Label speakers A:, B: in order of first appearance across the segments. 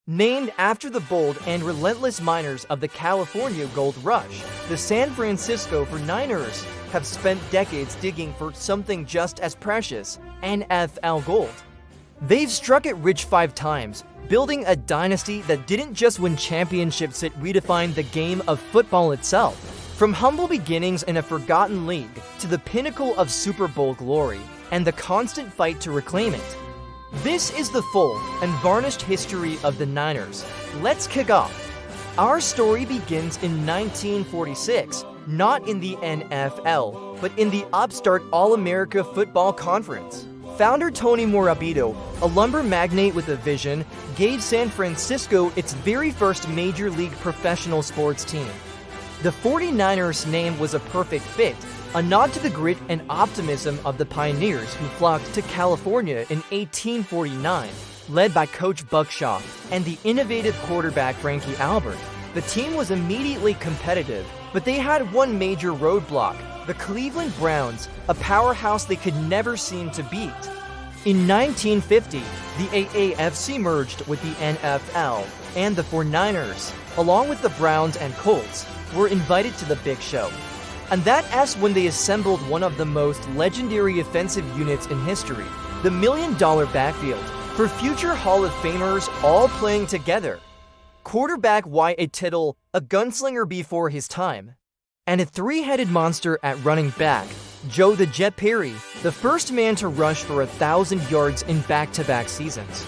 A: Named after the bold and relentless miners of the California Gold Rush, the San Francisco 49ers have spent decades digging for something just as precious: NFL gold. They've struck it rich 5 times, building a dynasty that didn't just win championships, it redefined the game of football itself. From humble beginnings in a forgotten league to the pinnacle of Super Bowl glory and the constant fight to reclaim it. This is the full, unvarnished history of the Niners. Let's kick off. Our story begins in 1946, not in the NFL, but in the upstart All-America Football Conference. Founder Tony Morabito, a lumber magnate with a vision, gave San Francisco its very first major league professional sports team. The 49ers name was a perfect fit, a nod to the grit and optimism of the pioneers who flocked to California in 1849, led by Coach Buckshaw and the innovative quarterback Frankie Albert. The team was immediately competitive, but they had one major roadblock: the Cleveland Browns, a powerhouse they could never seem to beat. In 1950, the AAFC merged with the NFL, and the 49ers, along with the Browns and Colts, were invited to the big show. And that's when they assembled one of the most legendary offensive units in history, the Million Dollar Backfield, for future Hall of Famers all playing together. Quarterback Y.A. Tittle, a gunslinger before his time, and a 3-headed monster at running back, Joe the Jet Perry, the first man to rush for 1,000 yards in back-to-back seasons.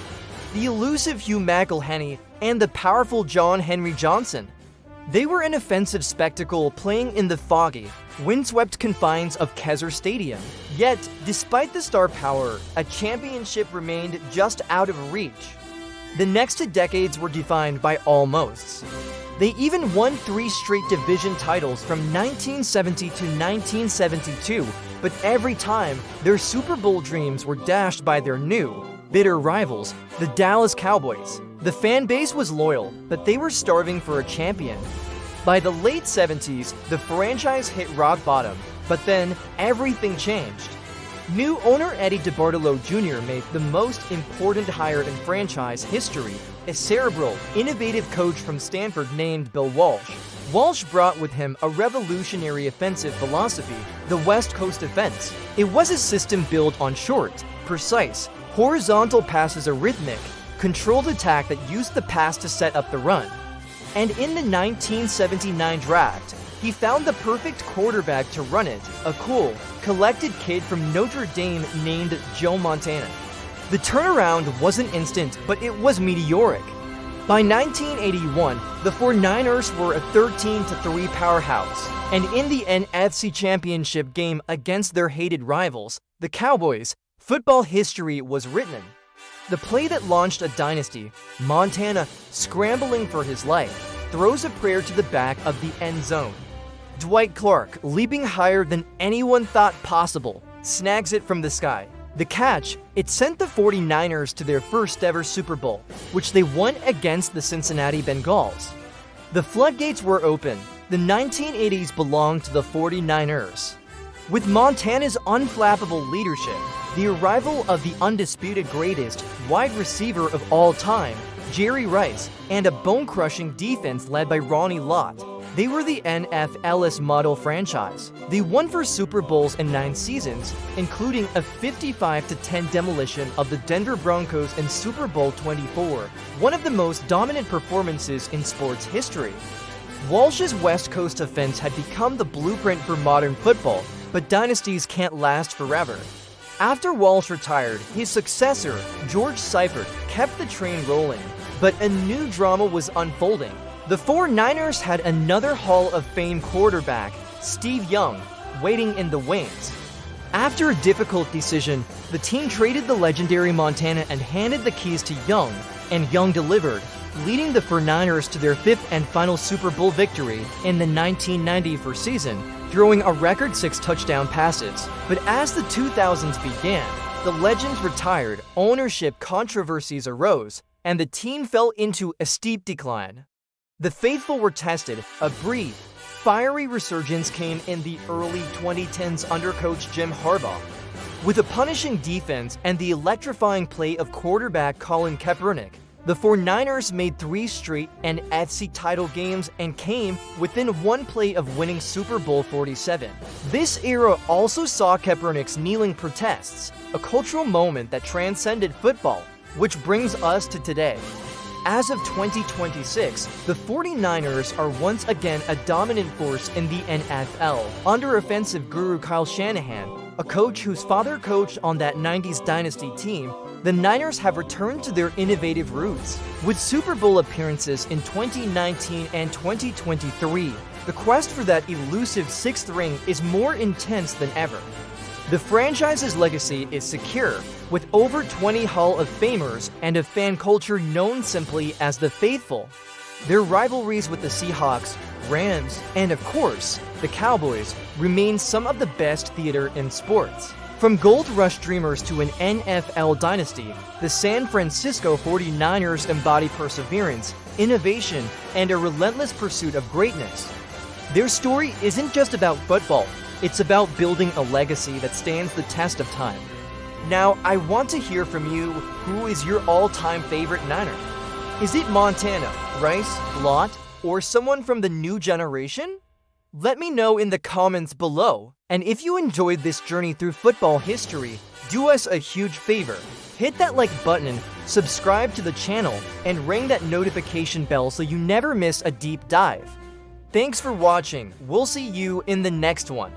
A: The elusive Hugh McElhenney and the powerful John Henry Johnson. They were an offensive spectacle playing in the foggy, windswept confines of Kezar Stadium. Yet, despite the star power, a championship remained just out of reach. The next 2 decades were defined by almosts. They even won 3 straight division titles from 1970 to 1972, but every time, their Super Bowl dreams were dashed by their new, bitter rivals, the Dallas Cowboys. The fan base was loyal, but they were starving for a champion. By the late 70s, the franchise hit rock bottom, but then everything changed. New owner Eddie DeBartolo Jr. made the most important hire in franchise history, a cerebral, innovative coach from Stanford named Bill Walsh. Walsh brought with him a revolutionary offensive philosophy, the West Coast offense. It was a system built on short, precise, horizontal passes, a rhythmic, controlled attack that used the pass to set up the run. And in the 1979 draft, he found the perfect quarterback to run it, a cool, collected kid from Notre Dame named Joe Montana. The turnaround wasn't instant, but it was meteoric. By 1981, the 49ers were a 13-3 powerhouse, and in the NFC Championship game against their hated rivals, the Cowboys, football history was written. The play that launched a dynasty, Montana, scrambling for his life, throws a prayer to the back of the end zone. Dwight Clark, leaping higher than anyone thought possible, snags it from the sky. The catch, it sent the 49ers to their first ever Super Bowl, which they won against the Cincinnati Bengals. The floodgates were open. The 1980s belonged to the 49ers. With Montana's unflappable leadership, the arrival of the undisputed greatest wide receiver of all time, Jerry Rice, and a bone-crushing defense led by Ronnie Lott, they were the NFL's model franchise. They won 4 Super Bowls in 9 seasons, including a 55-10 demolition of the Denver Broncos in Super Bowl 24, one of the most dominant performances in sports history. Walsh's West Coast offense had become the blueprint for modern football, but dynasties can't last forever. After Walsh retired, his successor, George Seifert, kept the train rolling, but a new drama was unfolding. The 49ers had another Hall of Fame quarterback, Steve Young, waiting in the wings. After a difficult decision, the team traded the legendary Montana and handed the keys to Young, and Young delivered, leading the 49ers to their 5th and final Super Bowl victory in the 1994 season, throwing a record 6 touchdown passes. But as the 2000s began, the legends retired, ownership controversies arose, and the team fell into a steep decline. The faithful were tested. A brief, fiery resurgence came in the early 2010s under coach Jim Harbaugh. With a punishing defense and the electrifying play of quarterback Colin Kaepernick, The 49ers made 3 straight NFC title games and came within 1 play of winning Super Bowl 47. This era also saw Kaepernick's kneeling protests, a cultural moment that transcended football, which brings us to today. As of 2026, the 49ers are once again a dominant force in the NFL, under offensive guru Kyle Shanahan, a coach whose father coached on that 90s Dynasty team. The Niners have returned to their innovative roots. With Super Bowl appearances in 2019 and 2023, the quest for that elusive 6th ring is more intense than ever. The franchise's legacy is secure, with over 20 Hall of Famers and a fan culture known simply as the Faithful. Their rivalries with the Seahawks, Rams, and of course, the Cowboys remain some of the best theater in sports. From Gold Rush dreamers to an NFL dynasty, the San Francisco 49ers embody perseverance, innovation, and a relentless pursuit of greatness. Their story isn't just about football, it's about building a legacy that stands the test of time. Now, I want to hear from you. Who is your all-time favorite Niner? Is it Montana, Rice, Lott, or someone from the new generation? Let me know in the comments below. And if you enjoyed this journey through football history, do us a huge favor. Hit that like button, subscribe to the channel, and ring that notification bell so you never miss a deep dive. Thanks for watching. We'll see you in the next one.